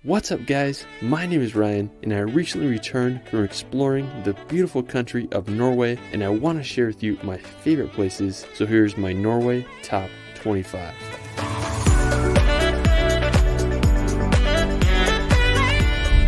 What's up guys, my name is Ryan and I recently returned from exploring the beautiful country of Norway and I want to share with you my favorite places, so here's my Norway top 25.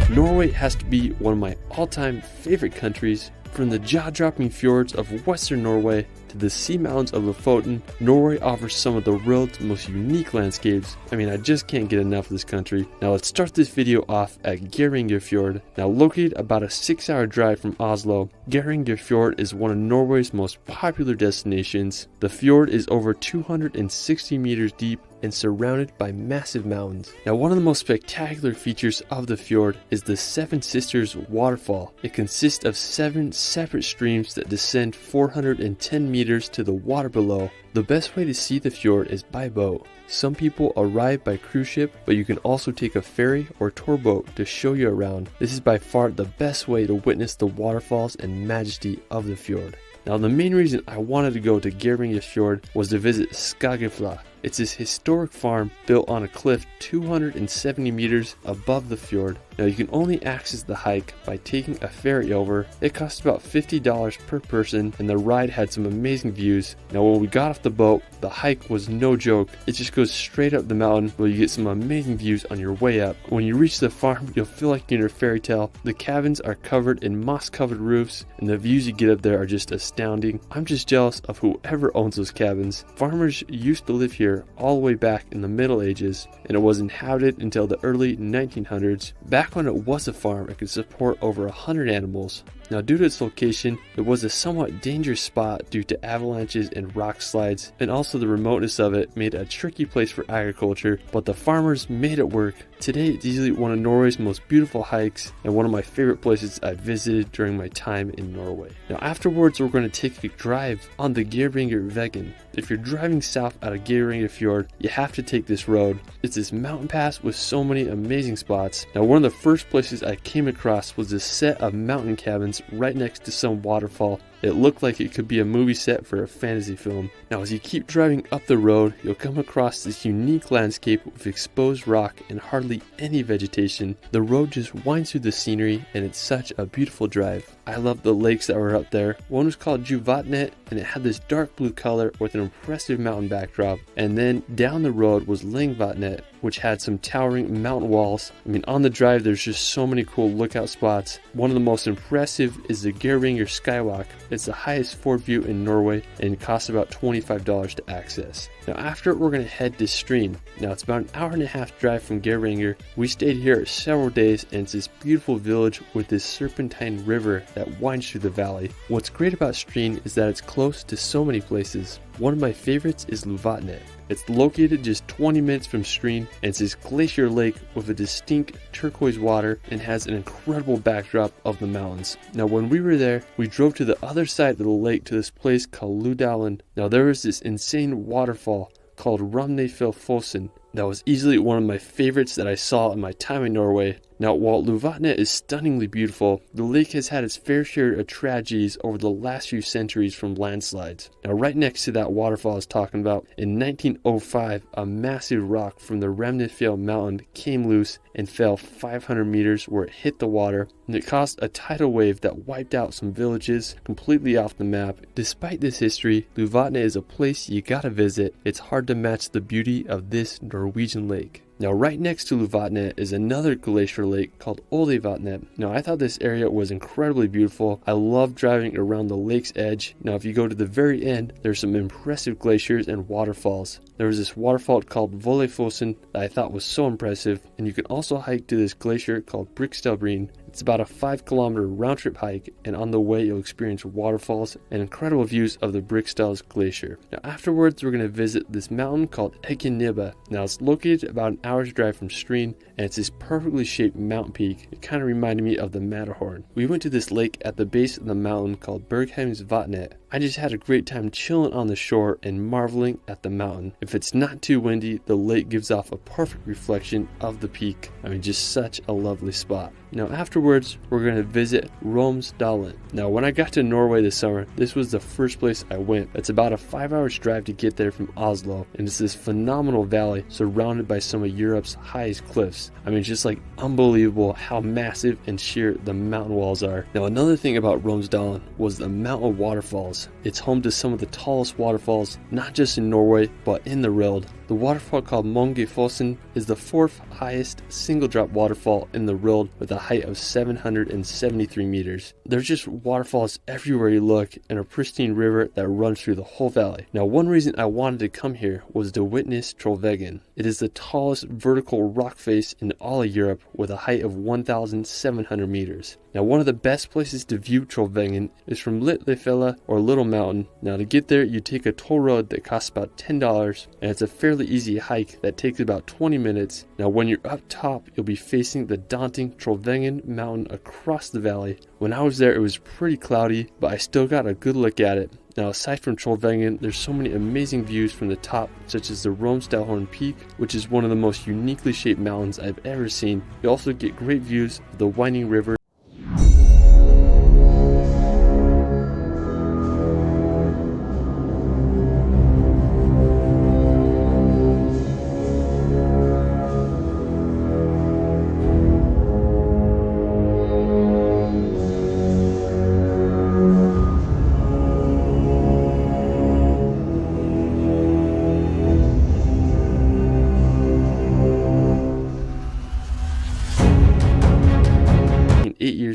Norway has to be one of my all-time favorite countries. From the jaw-dropping fjords of western Norway to the sea mountains of Lofoten, Norway offers some of the world's most unique landscapes. I just can't get enough of this country. Now let's start this video off at Geirangerfjord. Now located about a 6-hour drive from Oslo, Geirangerfjord is one of Norway's most popular destinations. The fjord is over 260 meters deep and surrounded by massive mountains. Now one of the most spectacular features of the fjord is the Seven Sisters waterfall. It consists of 7 separate streams that descend 410 meters to the water below. The best way to see the fjord is by boat. Some people arrive by cruise ship, but you can also take a ferry or tour boat to show you around. This is by far the best way to witness the waterfalls and majesty of the fjord. Now the main reason I wanted to go to Geirangerfjord was to visit Skageflå. It's this historic farm built on a cliff 270 meters above the fjord. Now you can only access the hike by taking a ferry over. It cost about $50 per person and the ride had some amazing views. Now when we got off the boat, the hike was no joke. It just goes straight up the mountain where you get some amazing views on your way up. When you reach the farm, you'll feel like you're in a fairy tale. The cabins are covered in moss-covered roofs and the views you get up there are just astounding. I'm just jealous of whoever owns those cabins. Farmers used to live here all the way back in the Middle Ages, and it was inhabited until the early 1900s. Back when it was a farm, it could support over 100 animals. Now due to its location, it was a somewhat dangerous spot due to avalanches and rock slides, and also the remoteness of it made it a tricky place for agriculture, but the farmers made it work. Today it's easily one of Norway's most beautiful hikes and one of my favorite places I visited during my time in Norway. Now afterwards we're going to take a drive on the Geirangervegen. If you're driving south out of Geirangerfjord, you have to take this road. It's this mountain pass with so many amazing spots. Now one of the first places I came across was this set of mountain cabins right next to some waterfall. It looked like it could be a movie set for a fantasy film. Now as you keep driving up the road, you'll come across this unique landscape with exposed rock and hardly any vegetation. The road just winds through the scenery and it's such a beautiful drive. I love the lakes that were up there. One was called Lovatnet and it had this dark blue color with an impressive mountain backdrop. And then down the road was Lovatnet, which had some towering mountain walls. On the drive there's just so many cool lookout spots. One of the most impressive is the Geiranger Skywalk. It's the highest fort view in Norway and it costs about $25 to access. Now after we're going to head to Stryn. Now it's about an hour-and-a-half drive from Geiranger. We stayed here several days and it's this beautiful village with this serpentine river that winds through the valley. What's great about Stryn is that it's close to so many places. One of my favorites is Lovatnet. It's located just 20 minutes from Stryn and it's this glacier lake with a distinct turquoise water and has an incredible backdrop of the mountains. Now when we were there, we drove to the other side of the lake to this place called Oldevatnet. Now there was this insane waterfall called Romsdalen that was easily one of my favorites that I saw in my time in Norway. Now while Lovatnet is stunningly beautiful, the lake has had its fair share of tragedies over the last few centuries from landslides. Now right next to that waterfall I was talking about, in 1905 a massive rock from the Litlefjellet mountain came loose and fell 500 meters where it hit the water, and it caused a tidal wave that wiped out some villages completely off the map. Despite this history, Lovatnet is a place you gotta visit. It's hard to match the beauty of this Norwegian lake. Now right next to Lovatnet is another glacier lake called Oldevatnet. Now I thought this area was incredibly beautiful. I love driving around the lake's edge. Now if you go to the very end, there's some impressive glaciers and waterfalls. There was this waterfall called Vollefossen that I thought was so impressive, and you can also hike to this glacier called Briksdalbreen. It's about a 5-kilometer round trip hike, and on the way you'll experience waterfalls and incredible views of the Briksdals glacier. Now afterwards we're going to visit this mountain called Eggjenibba. Now it's located about an hour's drive from Stryn and it's this perfectly shaped mountain peak. It kind of reminded me of the Matterhorn. We went to this lake at the base of the mountain called Bergheimsvatnet. I just had a great time chilling on the shore and marveling at the mountain. If it's not too windy, the lake gives off a perfect reflection of the peak. I mean, just such a lovely spot. Now afterwards, we're going to visit Romsdalen. Now when I got to Norway this summer, this was the first place I went. It's about a 5-hour drive to get there from Oslo, and it's this phenomenal valley surrounded by some of Europe's highest cliffs. I mean, it's just like unbelievable how massive and sheer the mountain walls are. Now another thing about Romsdalen was the mountain waterfalls. It's home to some of the tallest waterfalls, not just in Norway, but in the world. The waterfall called Mongefossen is the 4th highest single drop waterfall in the world with a height of 773 meters. There's just waterfalls everywhere you look and a pristine river that runs through the whole valley. Now one reason I wanted to come here was to witness Trollveggen. It is the tallest vertical rock face in all of Europe with a height of 1,700 meters. Now one of the best places to view Trollveggen is from Litlefjellet or Little Mountain. Now to get there you take a toll road that costs about $10 and it's a fairly easy hike that takes about 20 minutes. Now when you're up top you'll be facing the daunting Trollveggen mountain across the valley. When I was there it was pretty cloudy, but I still got a good look at it. Now aside from Trollveggen, there's so many amazing views from the top, such as the Romsdalen Peak, which is one of the most uniquely shaped mountains I've ever seen. You also get great views of the winding river.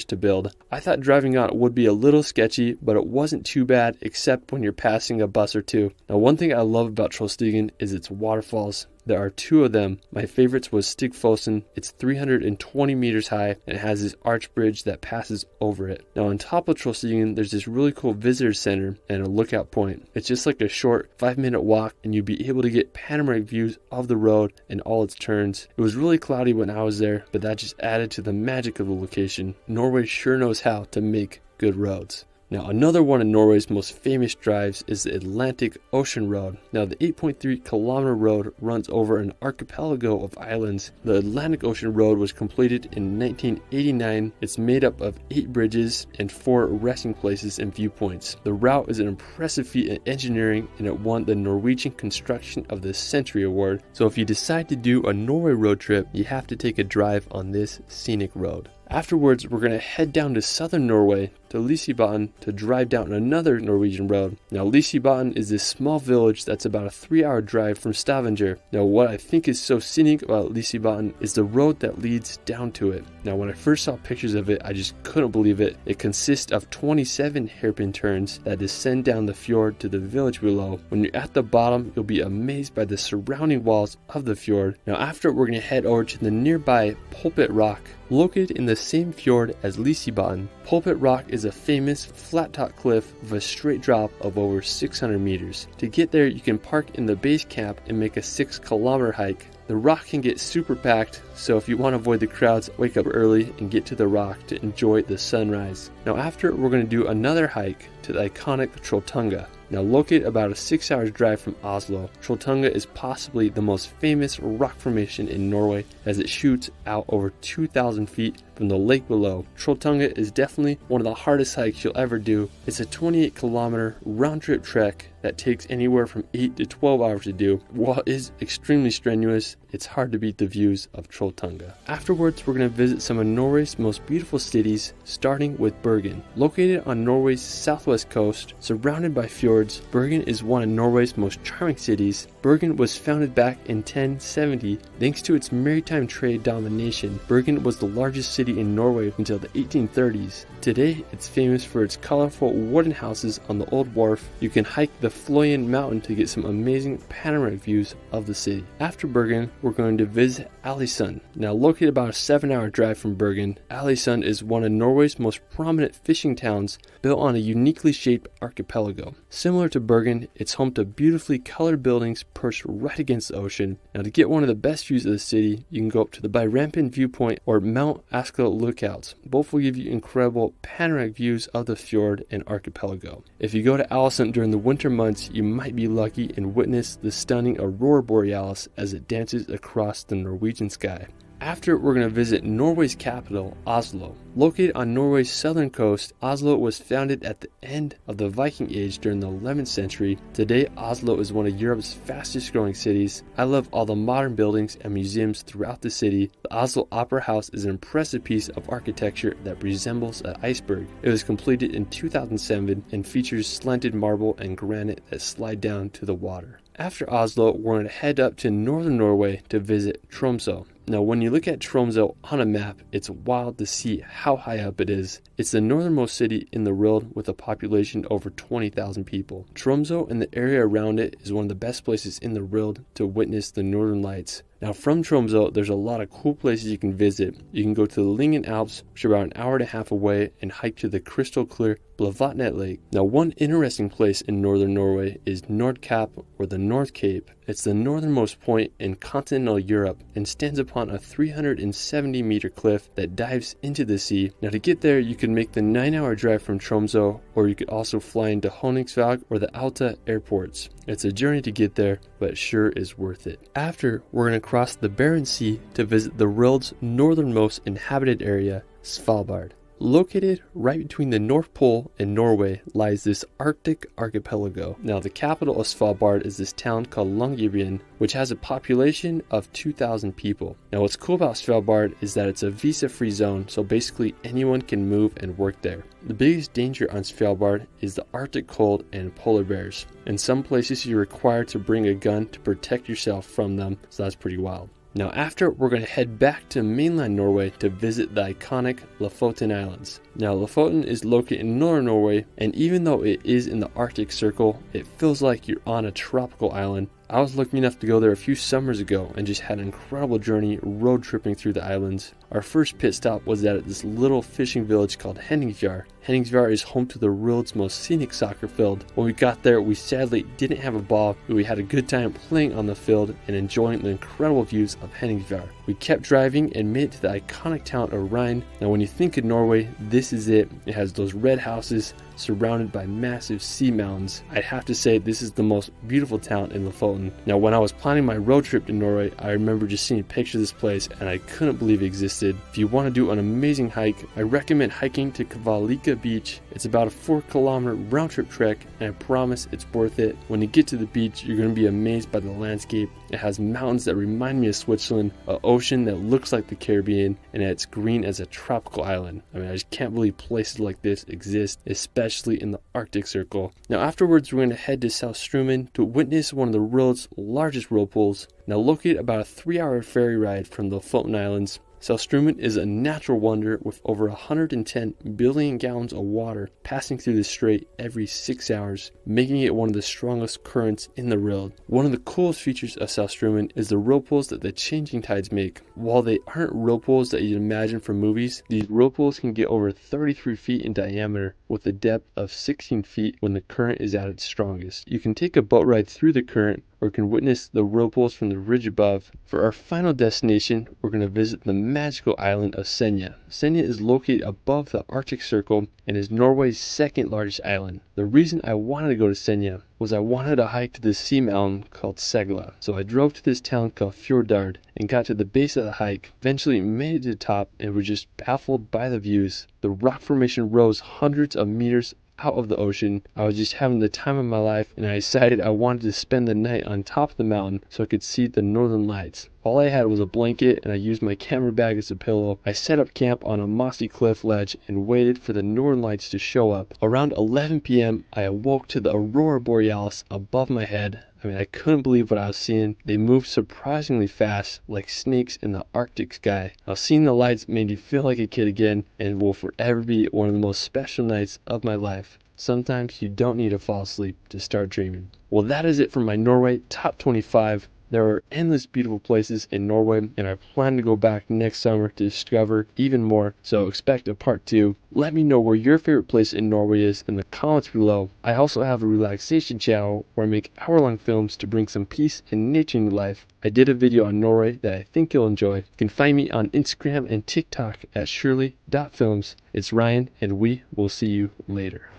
To build. I thought driving on it would be a little sketchy, but it wasn't too bad except when you're passing a bus or two. Now one thing I love about Trollstigen is its waterfalls. There are 2 of them. My favorites was Stigfossen. It's 320 meters high and it has this arch bridge that passes over it. Now on top of Trollstigen there's this really cool visitor center and a lookout point. It's just like a short 5-minute walk and you'll be able to get panoramic views of the road and all its turns. It was really cloudy when I was there, but that just added to the magic of the location. Norway sure knows how to make good roads. Now another one of Norway's most famous drives is the Atlantic Ocean Road. Now the 8.3 kilometer road runs over an archipelago of islands. The Atlantic Ocean Road was completed in 1989. It's made up of 8 bridges and 4 resting places and viewpoints. The route is an impressive feat in engineering and it won the Norwegian Construction of the Century Award. So if you decide to do a Norway road trip, you have to take a drive on this scenic road. Afterwards, we're going to head down to southern Norway to Lysebotn to drive down another Norwegian road. Now Lysebotn is this small village that's about a 3-hour drive from Stavanger. Now what I think is so scenic about Lysebotn is the road that leads down to it. Now when I first saw pictures of it, I just couldn't believe it. It consists of 27 hairpin turns that descend down the fjord to the village below. When you're at the bottom, you'll be amazed by the surrounding walls of the fjord. Now after, we're going to head over to the nearby Pulpit Rock. Located in the same fjord as Lysebotn, Pulpit Rock is a famous flat-top cliff with a straight drop of over 600 meters. To get there, you can park in the base camp and make a 6-kilometer hike. The rock can get super packed, so if you want to avoid the crowds, wake up early and get to the rock to enjoy the sunrise. Now after, we're going to do another hike to the iconic Trolltunga. Now located about a 6-hour drive from Oslo, Trolltunga is possibly the most famous rock formation in Norway as it shoots out over 2,000 feet from the lake below. Trolltunga is definitely one of the hardest hikes you'll ever do. It's a 28-kilometer round-trip trek that takes anywhere from 8 to 12 hours to do. While it is extremely strenuous, it's hard to beat the views of Trolltunga. Afterwards, we're going to visit some of Norway's most beautiful cities, starting with Bergen. Located on Norway's southwest coast, surrounded by fjords, Bergen is one of Norway's most charming cities. Bergen was founded back in 1070 thanks to its maritime trade domination. Bergen was the largest city in Norway until the 1830s. Today, it's famous for its colorful wooden houses on the old wharf. You can hike the Fløyen mountain to get some amazing panoramic views of the city. After Bergen, we're going to visit Ålesund. Now located about a 7-hour drive from Bergen, Ålesund is one of Norway's most prominent fishing towns built on a uniquely shaped archipelago. Similar Similar to Bergen, it's home to beautifully colored buildings perched right against the ocean. Now to get one of the best views of the city, you can go up to the Byrampen viewpoint or Mount Askell lookouts. Both will give you incredible panoramic views of the fjord and archipelago. If you go to Ålesund during the winter months, you might be lucky and witness the stunning aurora borealis as it dances across the Norwegian sky. After, we're going to visit Norway's capital, Oslo. Located on Norway's southern coast, Oslo was founded at the end of the Viking Age during the 11th century. Today, Oslo is one of Europe's fastest growing cities. I love all the modern buildings and museums throughout the city. The Oslo Opera House is an impressive piece of architecture that resembles an iceberg. It was completed in 2007 and features slanted marble and granite that slide down to the water. After Oslo, we're going to head up to northern Norway to visit Tromsø. Now, when you look at Tromsø on a map, it's wild to see how high up it is. It's the northernmost city in the world with a population over 20,000 people. Tromsø and the area around it is one of the best places in the world to witness the northern lights. Now from Tromsø, there's a lot of cool places you can visit. You can go to the Lyngen Alps, which are about an hour and a half away, and hike to the crystal clear Lovatnet lake. Now one interesting place in northern Norway is Nordkapp, or the North Cape. It's the northernmost point in continental Europe and stands upon a 370 meter cliff that dives into the sea. Now to get there, you can make the 9-hour drive from Tromsø, or you could also fly into Henningsvær or the Alta airports. It's a journey to get there, but it sure is worth it. After, we're going to cross the Barents Sea to visit the world's northernmost inhabited area, Svalbard. Located right between the North Pole and Norway lies this Arctic archipelago. Now the capital of Svalbard is this town called Longyearbyen, which has a population of 2,000 people. Now what's cool about Svalbard is that it's a visa-free zone, so basically anyone can move and work there. The biggest danger on Svalbard is the Arctic cold and polar bears. In some places you're required to bring a gun to protect yourself from them, so that's pretty wild. Now after, we're going to head back to mainland Norway to visit the iconic Lofoten Islands. Now Lofoten is located in northern Norway, and even though it is in the Arctic Circle, it feels like you're on a tropical island. I was lucky enough to go there a few summers ago and just had an incredible journey road tripping through the islands. Our first pit stop was at this little fishing village called Henningsvær. Henningsvær is home to the world's most scenic soccer field. When we got there, we sadly didn't have a ball, but we had a good time playing on the field and enjoying the incredible views of Henningsvær. We kept driving and made it to the iconic town of Reine. Now when you think of Norway, this is it. It has those red houses surrounded by massive sea mountains. I'd have to say this is the most beautiful town in Lofoten. Now when I was planning my road trip to Norway, I remember just seeing pictures of this place and I couldn't believe it existed. If you want to do an amazing hike, I recommend hiking to Kvalvika beach. It's about a 4-kilometer round trip trek, and I promise it's worth it. When you get to the beach, you're going to be amazed by the landscape. It has mountains that remind me of Switzerland, an ocean that looks like the Caribbean, and it's green as a tropical island. I mean, I just can't believe places like this exist, especially in the Arctic Circle. Now afterwards, we're going to head to Saltstraumen to witness one of the world's largest whirlpools. Now located about a 3-hour ferry ride from the Lofoten Islands, Saltstraumen is a natural wonder with over 110 billion gallons of water passing through the strait every 6 hours, making it one of the strongest currents in the world. One of the coolest features of Saltstraumen is the whirlpools that the changing tides make. While they aren't whirlpools that you'd imagine from movies, these whirlpools can get over 33 feet in diameter with a depth of 16 feet when the current is at its strongest. You can take a boat ride through the current or can witness the whirlpools from the ridge above. For our final destination, we're going to visit the magical island of Senja. Senja is located above the Arctic Circle and is Norway's second largest island. The reason I wanted to go to Senja was I wanted to hike to this sea mountain called Skageflå. So I drove to this town called Fjordard and got to the base of the hike, eventually made it to the top, and was just baffled by the views. The rock formation rose hundreds of meters out of the ocean. I was just having the time of my life, and I decided I wanted to spend the night on top of the mountain so I could see the northern lights. All I had was a blanket, and I used my camera bag as a pillow. I set up camp on a mossy cliff ledge and waited for the northern lights to show up. Around 11 p.m. I awoke to the aurora borealis above my head. I mean, I couldn't believe what I was seeing. They moved surprisingly fast, like snakes in the Arctic sky. Now, seeing the lights made me feel like a kid again, and will forever be one of the most special nights of my life. Sometimes you don't need to fall asleep to start dreaming. Well, that is it for my Norway Top 25. There are endless beautiful places in Norway, and I plan to go back next summer to discover even more, so expect a part 2. Let me know where your favorite place in Norway is in the comments below. I also have a relaxation channel where I make hour-long films to bring some peace and nature into life. I did a video on Norway that I think you'll enjoy. You can find me on Instagram and TikTok at shirley.films. It's Ryan, and we will see you later.